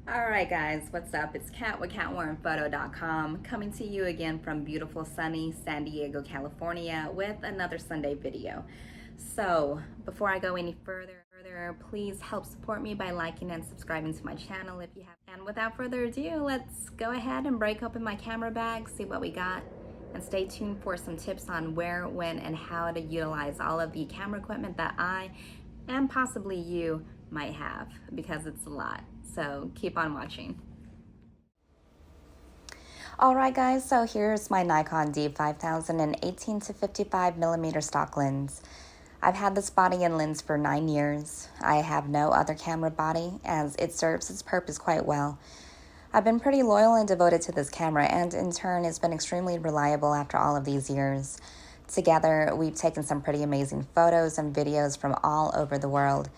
Alright guys, what's up? It's Kat with CatWarrenPhoto.com coming to you again from beautiful sunny San Diego, California with another Sunday video. So before I go any further, please help support me by liking and subscribing to my channel if you have. And without further ado, let's go ahead and break open my camera bag, see what we got, and stay tuned for some tips on where, when, and how to utilize all of the camera equipment that I and possibly you might have, because it's a lot. So keep on watching. Alright guys, so here's my Nikon D5000 and 18 to 55 millimeter stock lens. I've had this body and lens for 9 years. I have no other camera body as it serves its purpose quite well. I've been pretty loyal and devoted to this camera, and in turn it's been extremely reliable after all of these years. Together, we've taken some pretty amazing photos and videos from all over the world.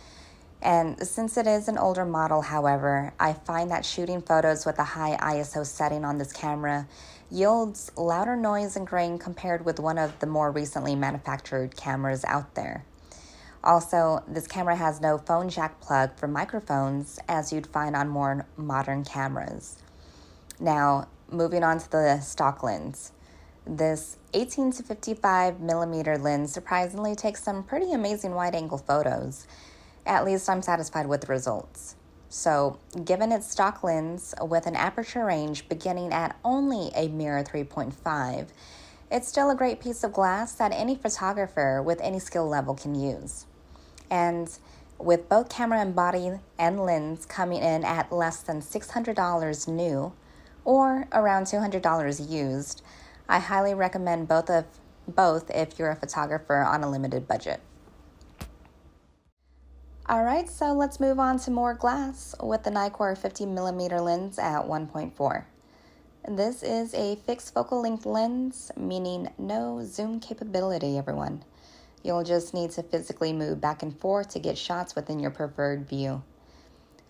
And since it is an older model, however, I find that shooting photos with a high ISO setting on this camera yields louder noise and grain compared with one of the more recently manufactured cameras out there. Also, this camera has no phone jack plug for microphones as you'd find on more modern cameras. Now, moving on to the stock lens. This 18 to 55 millimeter lens surprisingly takes some pretty amazing wide-angle photos. At least I'm satisfied with the results. So, given its stock lens with an aperture range beginning at only a mere 3.5, it's still a great piece of glass that any photographer with any skill level can use. And with both camera and body and lens coming in at less than $600 new or around $200 used, I highly recommend both if you're a photographer on a limited budget. Alright, so let's move on to more glass with the Nikkor 50mm lens at 1.4. This is a fixed focal length lens, meaning no zoom capability, everyone. You'll just need to physically move back and forth to get shots within your preferred view.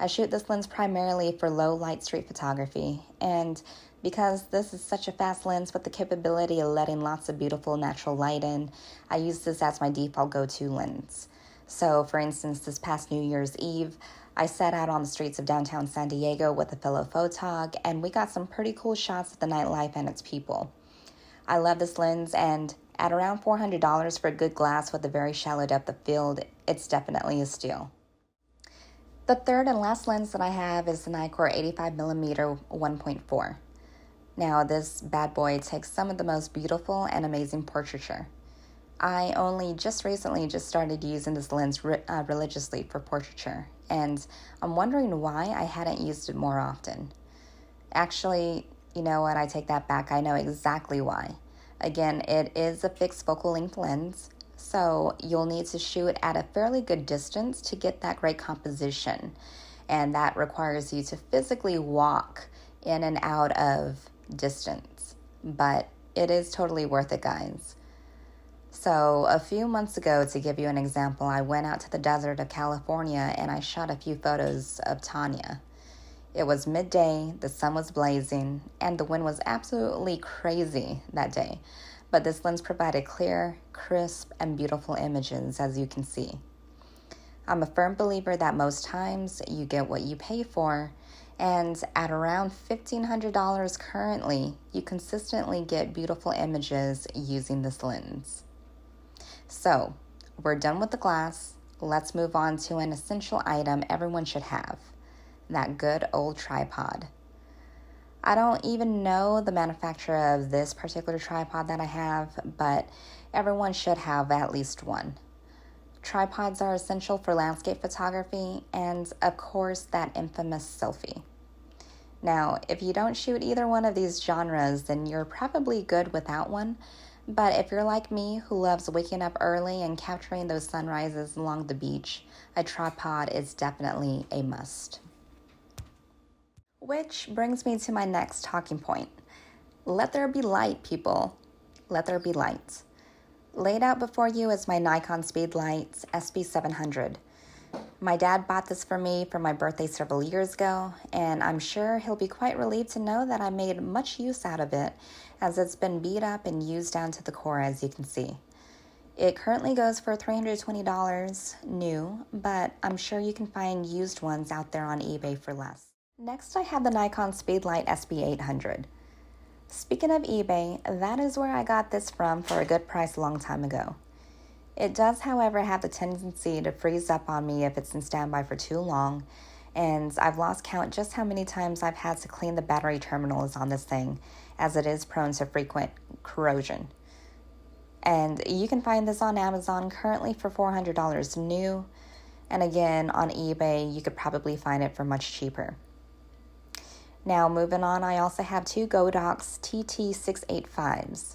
I shoot this lens primarily for low light street photography, and because this is such a fast lens with the capability of letting lots of beautiful natural light in, I use this as my default go-to lens. So, for instance, this past New Year's Eve, I set out on the streets of downtown San Diego with a fellow photog, and we got some pretty cool shots of the nightlife and its people. I love this lens, and at around $400 for good glass with a very shallow depth of field, it's definitely a steal. The third and last lens that I have is the Nikkor 85mm 1.4. Now, this bad boy takes some of the most beautiful and amazing portraiture. I only just recently started using this lens religiously for portraiture, and I'm wondering why I hadn't used it more often. Actually, you know what, I take that back. I know exactly why. Again, it is a fixed focal length lens, so you'll need to shoot at a fairly good distance to get that great composition, and that requires you to physically walk in and out of distance, but it is totally worth it, guys. So a few months ago, to give you an example, I went out to the desert of California and I shot a few photos of Tanya. It was midday, the sun was blazing, and the wind was absolutely crazy that day. But this lens provided clear, crisp, and beautiful images, as you can see. I'm a firm believer that most times you get what you pay for, and at around $1,500 currently, you consistently get beautiful images using this lens. So, we're done with the glass. Let's move on to an essential item everyone should have, that good old tripod. I don't even know the manufacturer of this particular tripod that I have, but everyone should have at least one. Tripods are essential for landscape photography and, of course, that infamous selfie. Now, if you don't shoot either one of these genres, then you're probably good without one. But if you're like me, who loves waking up early and capturing those sunrises along the beach, a tripod is definitely a must. Which brings me to my next talking point. Let there be light, people. Let there be light. Laid out before you is my Nikon Speedlight SB700. My dad bought this for me for my birthday several years ago, and I'm sure he'll be quite relieved to know that I made much use out of it, as it's been beat up and used down to the core, as you can see. It currently goes for $320 new, but I'm sure you can find used ones out there on eBay for less. Next, I have the Nikon Speedlight SB800. Speaking of eBay, that is where I got this from for a good price a long time ago. It does, however, have the tendency to freeze up on me if it's in standby for too long, and I've lost count just how many times I've had to clean the battery terminals on this thing, as it is prone to frequent corrosion. And you can find this on Amazon currently for $400 new, and again, on eBay, you could probably find it for much cheaper. Now, moving on, I also have two Godox TT685s.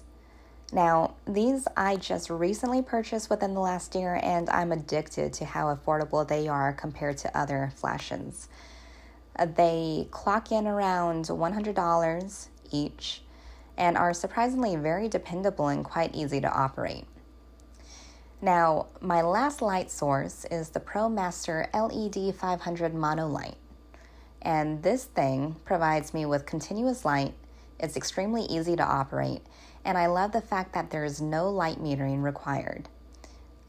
Now, these I just recently purchased within the last year, and I'm addicted to how affordable they are compared to other flashes. They clock in around $100 each and are surprisingly very dependable and quite easy to operate. Now, my last light source is the ProMaster LED 500 Mono Light. And this thing provides me with continuous light. It's extremely easy to operate, and I love the fact that there is no light metering required.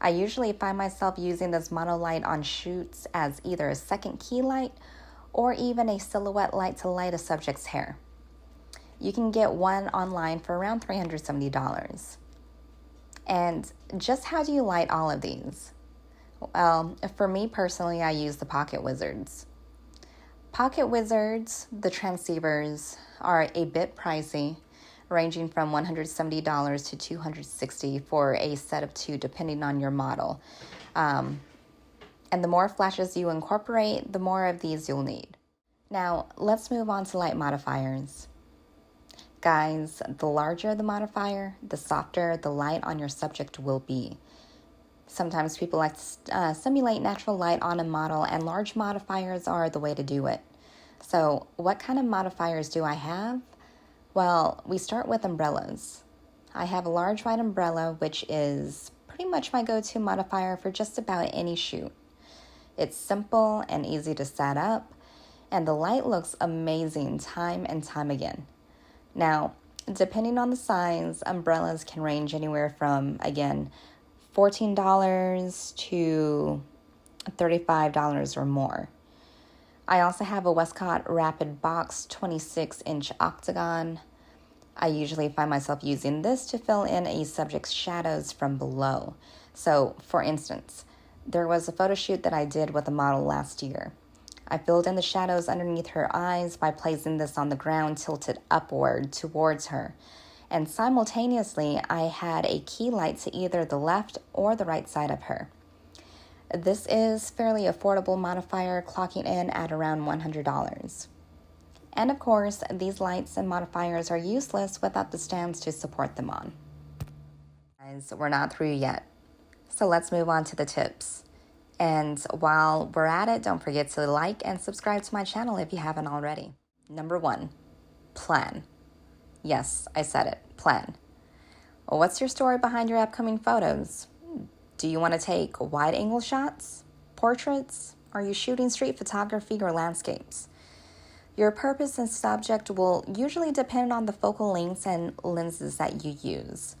I usually find myself using this mono light on shoots as either a second key light or even a silhouette light to light a subject's hair. You can get one online for around $370. And just how do you light all of these? Well, for me personally, I use the Pocket Wizards. Pocket Wizards, the transceivers, are a bit pricey, ranging from $170 to $260 for a set of two, depending on your model. And the more flashes you incorporate, the more of these you'll need. Now, let's move on to light modifiers. Guys, the larger the modifier, the softer the light on your subject will be. Sometimes people like to simulate natural light on a model, and large modifiers are the way to do it. So what kind of modifiers do I have? Well, we start with umbrellas. I have a large white umbrella, which is pretty much my go-to modifier for just about any shoot. It's simple and easy to set up, and the light looks amazing time and time again. Now, depending on the size, umbrellas can range anywhere from, again, $14 to $35 or more. I also have a Westcott Rapid Box 26-inch octagon. I usually find myself using this to fill in a subject's shadows from below. So, for instance, there was a photo shoot that I did with a model last year. I filled in the shadows underneath her eyes by placing this on the ground tilted upward towards her. And simultaneously, I had a key light to either the left or the right side of her. This is fairly affordable modifier, clocking in at around $100. And of course, these lights and modifiers are useless without the stands to support them on. Guys, we're not through yet. So let's move on to the tips. And while we're at it, don't forget to like and subscribe to my channel if you haven't already. Number 1, plan. Yes, I said it, plan. Well, what's your story behind your upcoming photos? Do you want to take wide-angle shots, portraits? Are you shooting street photography or landscapes? Your purpose and subject will usually depend on the focal lengths and lenses that you use.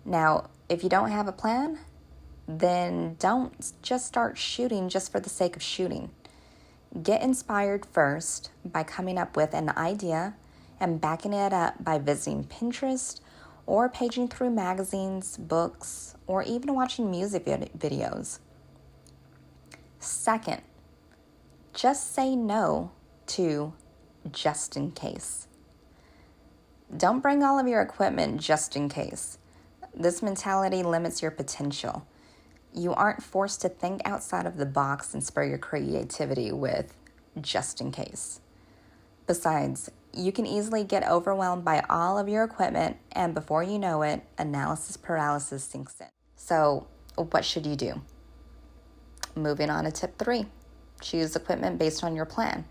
Now, if you don't have a plan, then don't just start shooting just for the sake of shooting. Get inspired first by coming up with an idea and backing it up by visiting Pinterest or paging through magazines, books, or even watching music videos. Second, just say no to just in case. Don't bring all of your equipment just in case. This mentality limits your potential. You aren't forced to think outside of the box and spur your creativity with just in case. Besides, you can easily get overwhelmed by all of your equipment, and before you know it, analysis paralysis sinks in. So, what should you do? Moving on to tip 3, choose equipment based on your plan.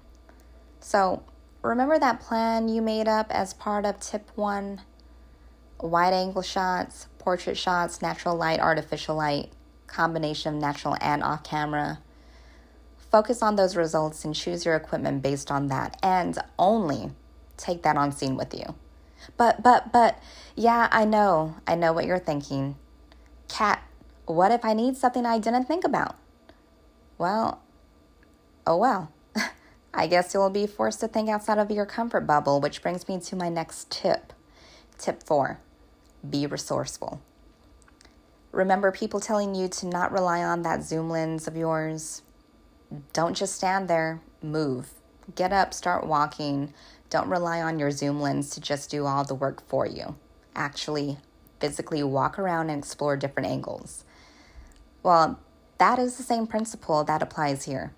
So, remember that plan you made up as part of tip 1? Wide angle shots, portrait shots, natural light, artificial light, combination of natural and off camera. Focus on those results and choose your equipment based on that, and only take that on scene with you. But, yeah, I know what you're thinking. Kat, what if I need something I didn't think about? Well, oh well. I guess you'll be forced to think outside of your comfort bubble, which brings me to my next tip. Tip 4, be resourceful. Remember people telling you to not rely on that zoom lens of yours? Don't just stand there, move. Get up, start walking. Don't rely on your zoom lens to just do all the work for you. Actually, physically walk around and explore different angles. Well, that is the same principle that applies here.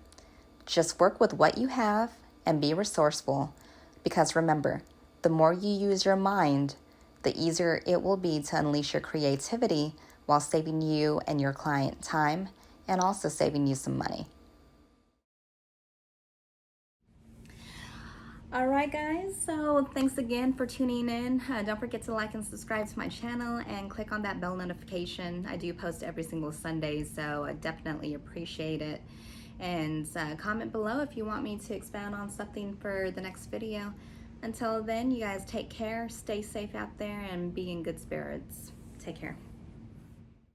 Just work with what you have and be resourceful, because remember, the more you use your mind, the easier it will be to unleash your creativity while saving you and your client time and also saving you some money. All right, guys, so thanks again for tuning in. Don't forget to like and subscribe to my channel and click on that bell notification. I do post every single Sunday, so I definitely appreciate it. And comment below if you want me to expound on something for the next video. Until then, you guys take care, stay safe out there, and be in good spirits. Take care.